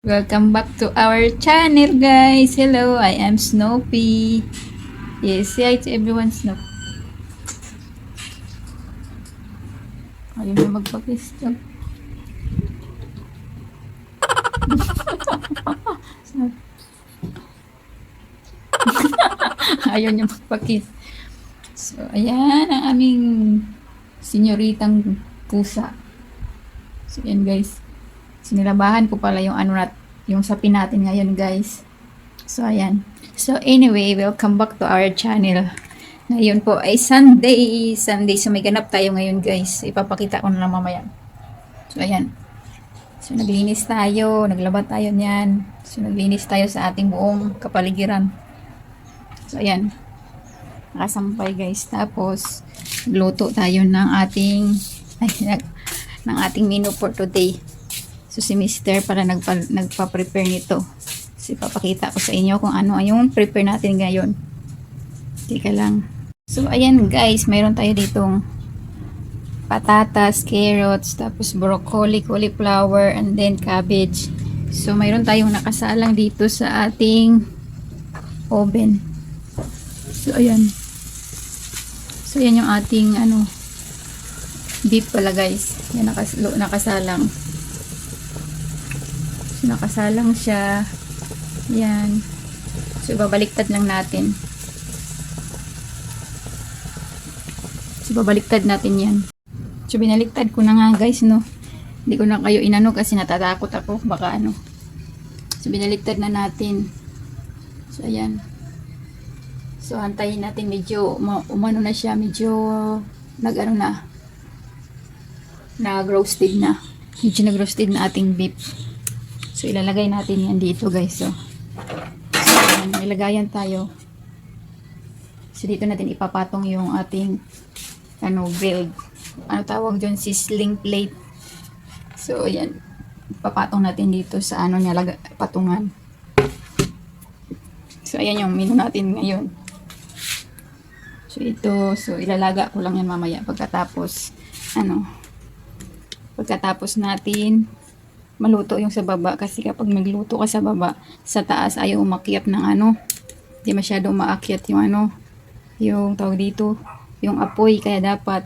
Welcome back to our channel, guys. Hello, I am Snoopy. Yes, say hi to everyone, Snoop. Ayaw na magpa-kiss. Snoop. Ayaw niya magpa-kiss. So, ayan ang aming senyoritang pusa. So, ayan, guys. Sinilabahan ko pala yung yung sapin natin ngayon, guys. So, ayan. So, anyway, welcome back to our channel. Ngayon po ay Sunday. So, may ganap tayo ngayon, guys. Ipapakita ko na lang mamaya. So, ayan. So, naglinis tayo. Naglaba tayo niyan. So, naglinis tayo sa ating buong kapaligiran. So, ayan. Nakasampay, guys. Tapos, nagluto tayo ng ating menu for today. So, si Mister para nagpa-prepare nito. So, ipapakita ko sa inyo kung ano yung prepare natin ngayon. Teka lang. So, ayan guys, mayroon tayo ditong patatas, carrots, tapos broccoli, cauliflower, and then cabbage. So, mayroon tayong nakasalang dito sa ating oven. So, ayan. So, yan yung ating beef pala guys. Yan nakasalang. So, nakasalang siya. Yan. So, babaliktad lang natin. So, babaliktad natin yan. So, binaliktad ko na nga guys, no. Hindi ko na kayo inano kasi natatakot ako. Baka ano. So, binaliktad na natin. So, ayan. So, hantayin natin medyo, umano na siya, medyo, nag-roasted na. Medyo nag-roasted na ating beef. So, ilalagay natin yan dito guys. So, ayan, ilagayan tayo. So, dito natin ipapatong yung ating grilled. Ano tawag dyan? Sizzling plate. So, ayan. Ipapatong natin dito sa niya, patungan. So, ayan yung menu natin ngayon. So, ito. So, ilalaga ko lang yan mamaya. Pagkatapos natin maluto yung sa baba. Kasi kapag magluto ka sa baba, sa taas ayaw umakyat ng hindi masyado umaakyat yung yung tawag dito, yung apoy. Kaya dapat,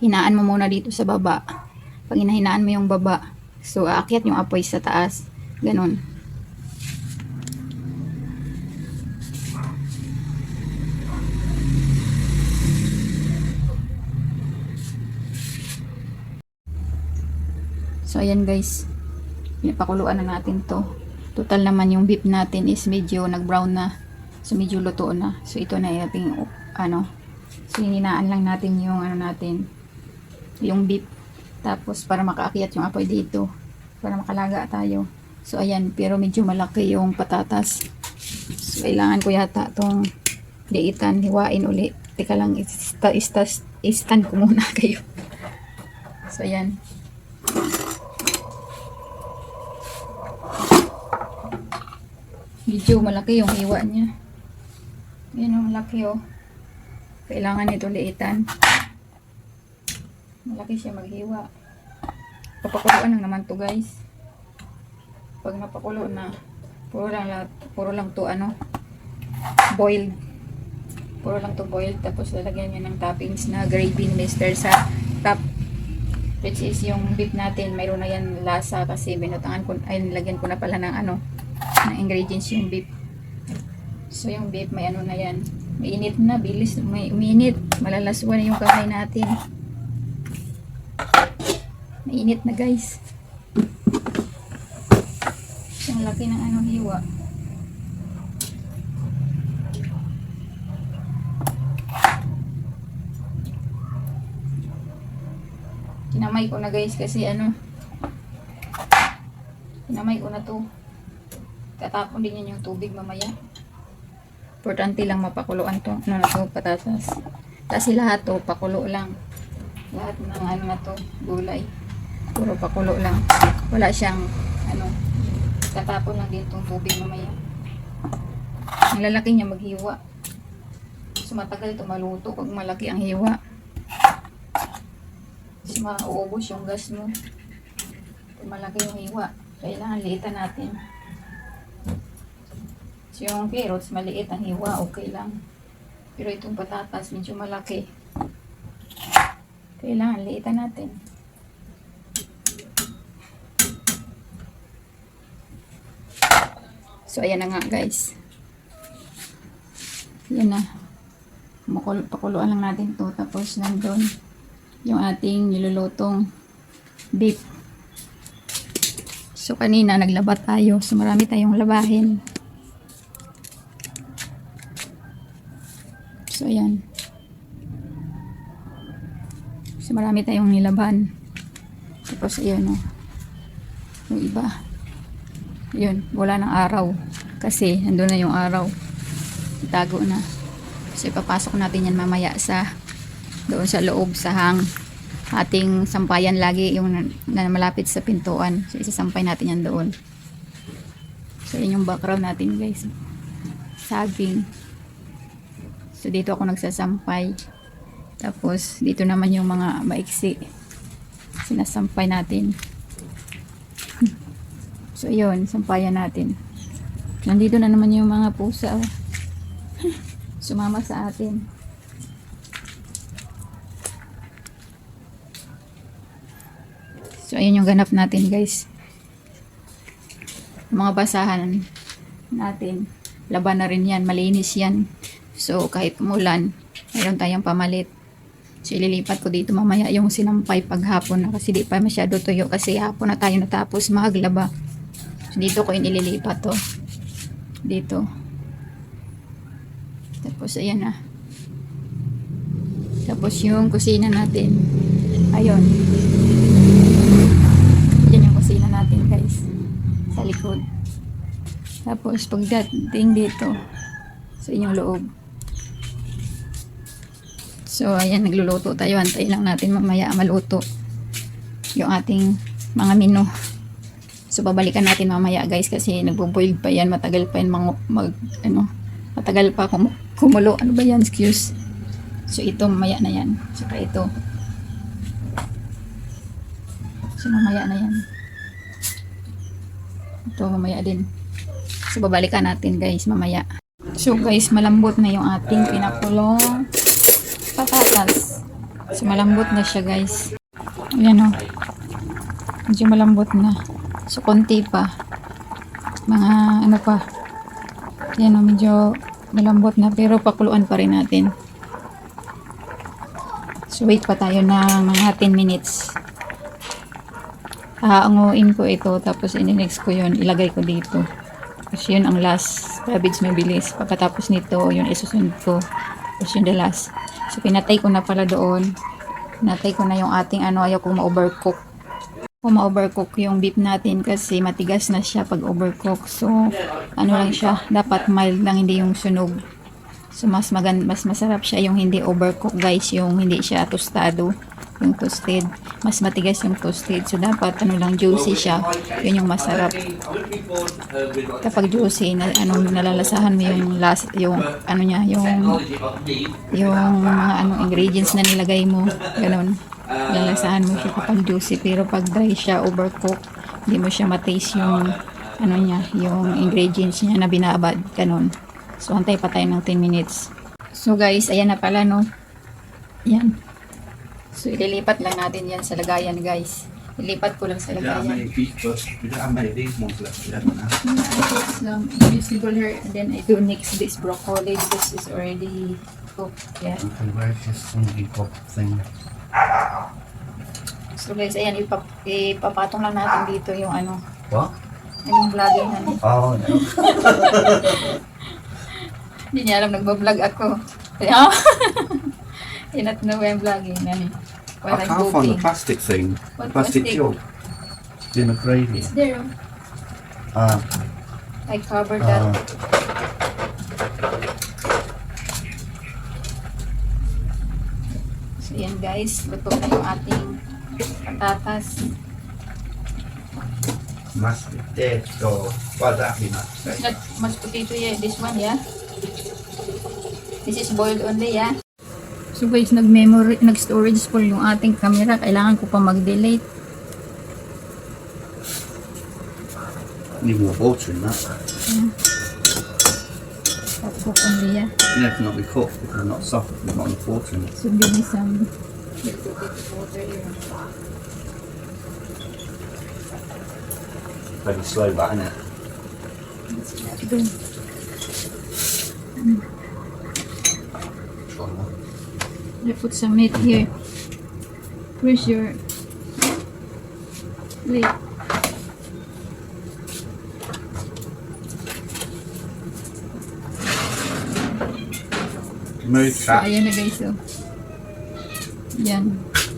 hinaan mo muna dito sa baba. Pag hinahinaan mo yung baba, so aakyat yung apoy sa taas. Ganon. So, ayan guys. Pinapakuluan na natin to. Total naman yung beef natin is medyo nag-brown na. So, medyo luto na. So, ito na yung ating, So, hininaan lang natin yung, yung beef. Tapos, para makaakyat yung apoy dito. Para makalaga tayo. So, ayan. Pero medyo malaki yung patatas. So, kailangan ko yata itong liitan. Hiwain uli. Teka lang, stand ko muna kayo. So, ayan. Medyo malaki yung hiwa niya. Yan ang malaki Kailangan ito liitan. Malaki siya maghiwa. Papakuluan lang naman to guys. Pag napakulo na, puro lang to boiled. Puro lang to boiled. Tapos lalagyan niya ng toppings na gravy ni Mister sa top. Which is yung beef natin. Mayroon na yan lasa kasi nilagyan ko na pala ng ng ingredients yung beef. So yung beef may na yan. Mainit na, bilis, may uminit. Malalaswa na yung kamay natin. Mainit na guys. Ang laki ng hiwa. Kinamay ko na guys kasi kinamay ko na to. Tatapon din yan yung tubig mamaya. Importante lang mapakuluan to. Patatas. Kasi lahat to, pakulo lang. Lahat ng na to, gulay. Puro pakulo lang. Wala siyang, tatapon lang din tong tubig mamaya. Ang lalaki niya maghiwa. So, matagal ito maluto pag malaki ang hiwa. Kasi mauubos yung gas mo. malaki yung hiwa. Kailangan liitan natin. So yung carrots, maliit ang hiwa, okay lang. Pero itong patatas, medyo malaki. Kailangan liitan natin. So ayan na nga guys. Yan na. Pakuluan lang natin to. Tapos nandun yung ating nilulutong beef. So kanina naglaba tayo. So marami tayong labahin. So ayan. So marami tayong nilaban. Tapos ayun o. Yung iba. Yun. Wala ng araw. Kasi nandun na yung araw. Itago na. So ipapasok natin yan mamaya sa doon sa loob sa ating sampayan lagi yung na malapit sa pintuan. So isasampay natin yan doon. So yun yung background natin guys. Saging. So dito ako nagsasampay. Tapos dito naman yung mga maiksi. Sinasampay natin. So yun, sampayan natin. Nandito na naman yung mga pusa. Sumama sa atin. So, ayun yung ganap natin guys. Yung mga basahan natin. Laban na rin yan. Malinis yan. So, kahit umulan, mayroon tayong pamalit. So, ililipat ko dito mamaya yung sinampay paghapon na kasi di pa masyado tuyo kasi hapon na tayo natapos maglaba. So, dito ko yung ililipat to. Dito. Tapos ayan na. Tapos yung kusina natin. Ayun. Yan yung kusina natin guys. Sa likod. Tapos pagdating dito. Sa inyong loob. So ayan, nagluluto tayo. Antayin lang natin mamaya maluto. Yung ating mga menu. So babalikan natin mamaya guys kasi nagbo-boil pa yan. Matagal pa yan matagal pa kumulo. Ano ba yan? Excuse. So, ito mamaya na yan. Saka ito. So, mamaya na yan. Ito, mamaya din. So, babalikan natin guys, mamaya. So, guys, malambot na yung ating pinakulong patatas. So, malambot na siya guys. Ayan o. Medyo malambot na. So, konti pa. Mga, ano pa. Ayan o, medyo malambot na pero pakuluan pa rin natin. So wait pa tayo ng mga 10 minutes. Haanguin ko ito tapos in-next ko yun. Ilagay ko dito. Kasi yun ang last. Rabbits may bilis. Pagkatapos nito yun isusunod ko. Tapos yun the last. So pinatay ko na pala doon. Pinatay ko na yung ating ayaw kong ma-overcook. Kung ma-overcook yung beef natin kasi matigas na siya pag overcook. So, lang siya. Dapat mild lang, hindi yung sunog. So, mas masarap siya yung hindi overcook guys. Yung hindi siya tostado. Yung toasted. Mas matigas yung toasted. So, dapat lang, juicy siya. Yun yung masarap. Kapag juicy, nalalasahan mo yung yung mga ingredients na nilagay mo. Ganon. Lalasahan mo siya kapag juicy pero pag dry siya, overcook, hindi mo siya mataste yung yung ingredients niya na binabad, ganun. So antay pa tayo ng 10 minutes. So guys, ayan na pala no. Ayan. So ililipat lang natin yan sa lagayan guys. Ilipat ko lang sa lagayan. Vegetable here and then I do mix this broccoli because it's already cooked. Yeah. Where's this thing? So guys, ayan, ipapatong lang natin dito yung What? yung vlogging na. Oh, no. Hindi niya alam, nagbablog ako. Kaya, not know yung vlogging na ni. I can't find the plastic thing. What Plastic plastic? jug. It's in the gravy. It's there. I covered that. So yan guys, luto na yung ating patatas. Mashed potato. What's that be mashed It's potato? not mashed potato yet. This one, yeah. This is boiled only, yeah. So guys, nag-storage full yung ating camera. Kailangan ko pa mag-delete. Need more water in that. I'll cook only, yeah. Yeah, it cannot be cooked because it's not soft. There's not enough water in it. So give me some little bit of water here. Very slow, that, isn't it? Let's let go. Try that. I put some meat here. Where's your... Wait. Smooth So, cat. ayan na guys, oh. Yan.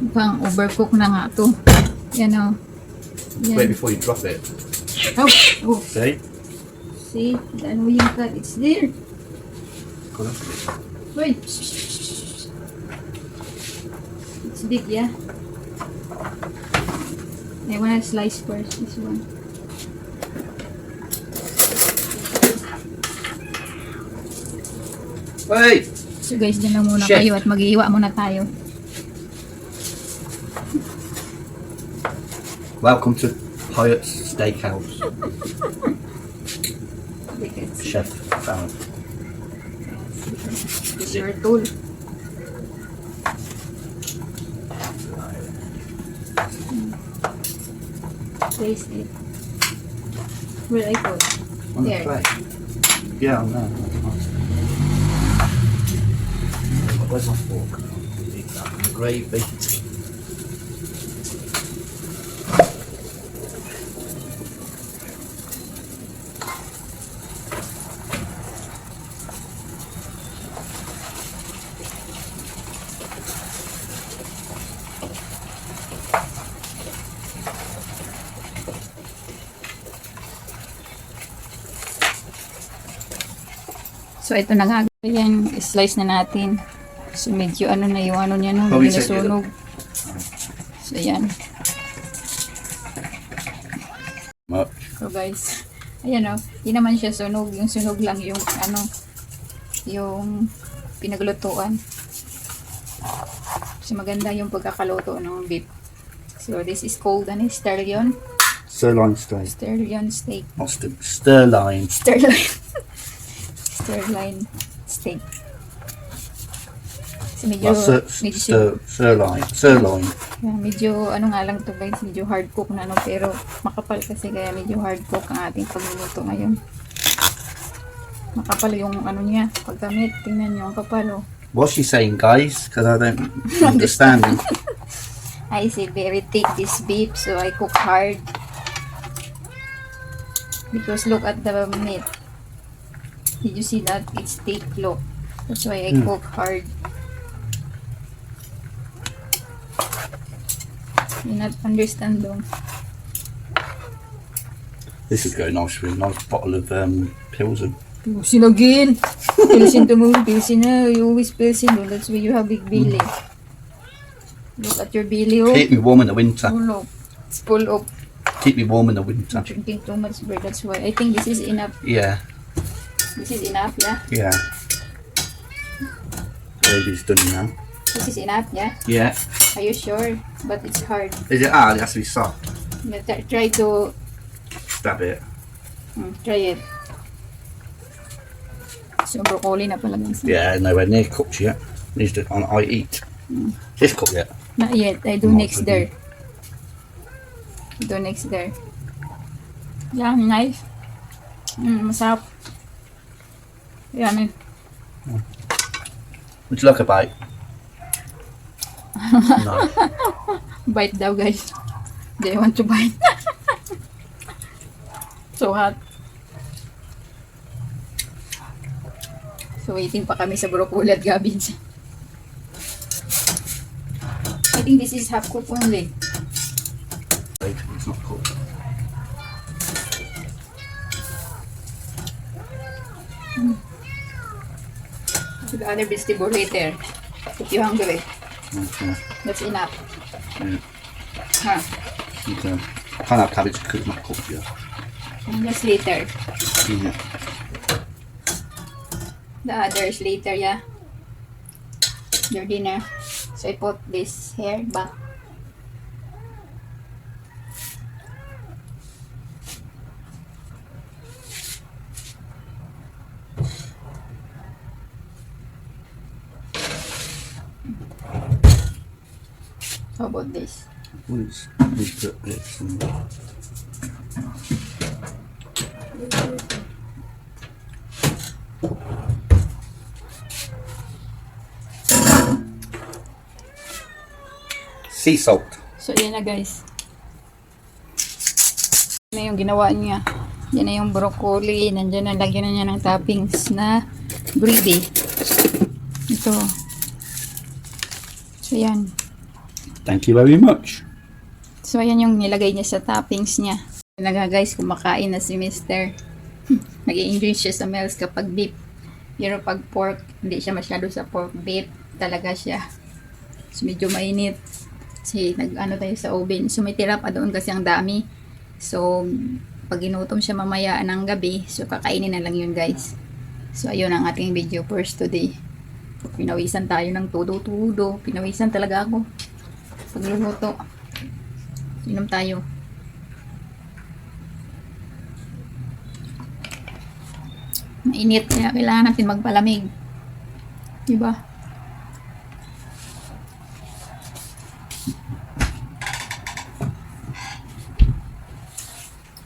Mukhang overcook na nga to. Yan, oh. Yan. Wait before you drop it. Oh, oh. See? See? The annoying cat. It's there. Got it. Wait. It's big, yeah? I wanna slice first, this one. Wait! So guys, dyan lang muna Chef. kayo at mag-iiwa muna tayo. Welcome to Hyatt's Steakhouse. Because Chef found. it's your tool. Place it. Where I put? On the There. plate. Yeah, I know. Where's my fork? Eat that. The gravy. So ito na nga. Ayan, slice na natin. So medyo ano na yung ano niya, no? Probably Medyo take it nasunog. So ayan. Much. So guys, ayan o. Di naman siya sunog. Yung sunog lang yung ano, yung pinaglutuan. So maganda yung pagkakaluto ng beef. So this is called ano, sirloin. Sirloin steak. Sirloin steak. Not sirloin. Sirloin. Sirloin steak. So medyo, Sirloin. Sirloin. medyo ano nga lang to guys, medyo hard cook na no, pero makapal kasi kaya medyo hard cook ang ating pagluluto ngayon. Makapal yung ano niya, pagkamit, tingnan niyo ang kapal oh. What's she saying, guys? Because I don't understand. I say very thick this beef, so I cook hard. Because look at the meat. Did you see that? It's thick, look. That's why I cook hard. You not understand though. This would go nice with a nice bottle of Pilsen. Pilsin again! Pilsin to move, Pilsin na. You always Pilsin though. That's why you have big belly. Look at your belly, oh. Keep me warm in the winter. Full up. Full up. Keep me warm in the winter. Drinking too much beer. That's why. I think this is enough. Yeah, This is enough, yeah? yeah. Gravy's done now. This is enough, yeah? Yeah. Are you sure? But it's hard. Is it hard? It has to be soft. Try to Stab it. try it. So broccoli na pala guys. Yeah, nowhere near cooked yet. Needs to. I eat. This cooked yet? Not yet. I do Not next really. there. Do next there. Yeah, nice. Masarap. Yummy. Would you like a bite? No. Bite daw guys. They want to bite. So hot. So waiting pa kami sa broccoli at cabbage. I think this is half cooked only. It's not cooked. So the other vegetable later. If you're hungry. Okay. That's enough. Yeah. Huh. Okay. Can't have cabbage because it's not cooked yet. Just later. Yeah. The others later, yeah. Your dinner. So I put this here back. How about this? We put this in. Sea salt. So, yan na guys. Yan na yung ginawa niya. Yan na yung broccoli. Nandiyan na, lagyan na niya ng toppings na gravy. Ito. So, yan. Thank you very much. So, ayan yung nilagay niya sa toppings niya. Talaga guys, kumakain na si Mr. Nag-i-enjoy siya sa meals kapag beef. Pero pag pork, hindi siya masyado sa pork beef. Talaga siya. So, medyo mainit. Kasi nag-ano tayo sa oven. So, may tira pa doon kasi ang dami. So, pag ginutom siya mamaya ng gabi, so kakainin na lang yun guys. So, ayun ang ating video first today. Pinawisan tayo ng todo-todo. Pinawisan talaga ako. Pagluluto. Inom tayo. Mainit, kaya kailangan natin magpalamig. Diba?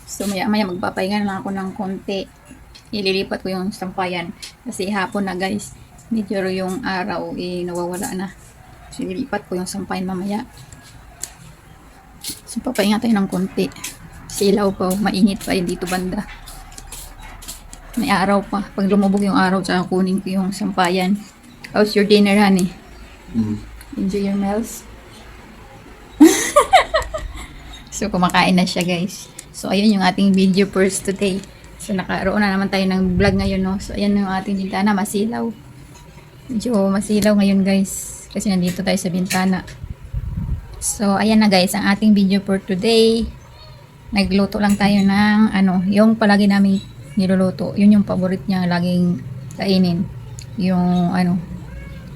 So maya magpapahinga na lang ako ng konti. Ililipat ko yung sampayan. Kasi hapon na guys, medyo yung araw nawawala na. So ililipat ko yung sampayan mamaya. So papahinga tayo ng konti. Silaw pa, mainit pa yun dito banda. May araw pa. Pag lumubog yung araw, tsaka kunin ko yung sampayan. How's your dinner, honey? Enjoy your meals? So kumakain na siya guys. So, ayun yung ating video first today. So, nakaroon na naman tayo ng vlog ngayon, no? So, ayan yung ating bintana, masilaw. Medyo masilaw ngayon, guys. Kasi nandito tayo sa bintana. So, ayan na guys, ang ating video for today. Nagluto lang tayo ng, yung palagi namin niluluto. Yun yung paborite niya, laging kainin. Yung,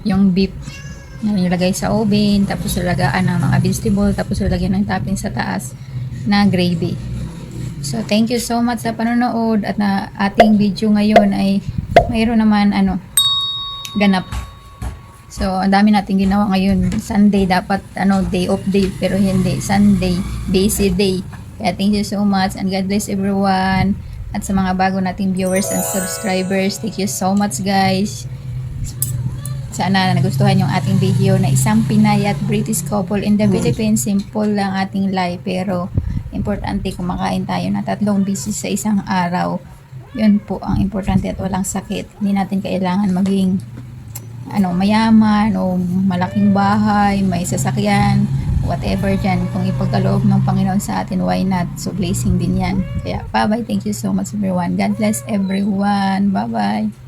yung beef na nilagay sa oven, tapos nalagaan ng mga vegetable, tapos nilagyan ng topping sa taas na gravy. So, thank you so much sa panonood at na ating video ngayon ay mayroon naman ganap. So, ang dami natin ginawa ngayon. Sunday dapat day off day pero hindi. Sunday, busy day. Kaya thank you so much and God bless everyone. At sa mga bago nating viewers and subscribers, thank you so much guys. Sana nagustuhan yung ating video na isang Pinay at British couple in the Philippines. Simple lang ating life pero importante kumakain tayo na 3 beses sa isang araw. Yun po ang importante at walang sakit. Hindi natin kailangan maging mayaman o malaking bahay, may sasakyan, whatever dyan. Kung ipagkaloob ng Panginoon sa atin, why not? So blessing din yan. Kaya bye-bye. Thank you so much everyone. God bless everyone. Bye-bye.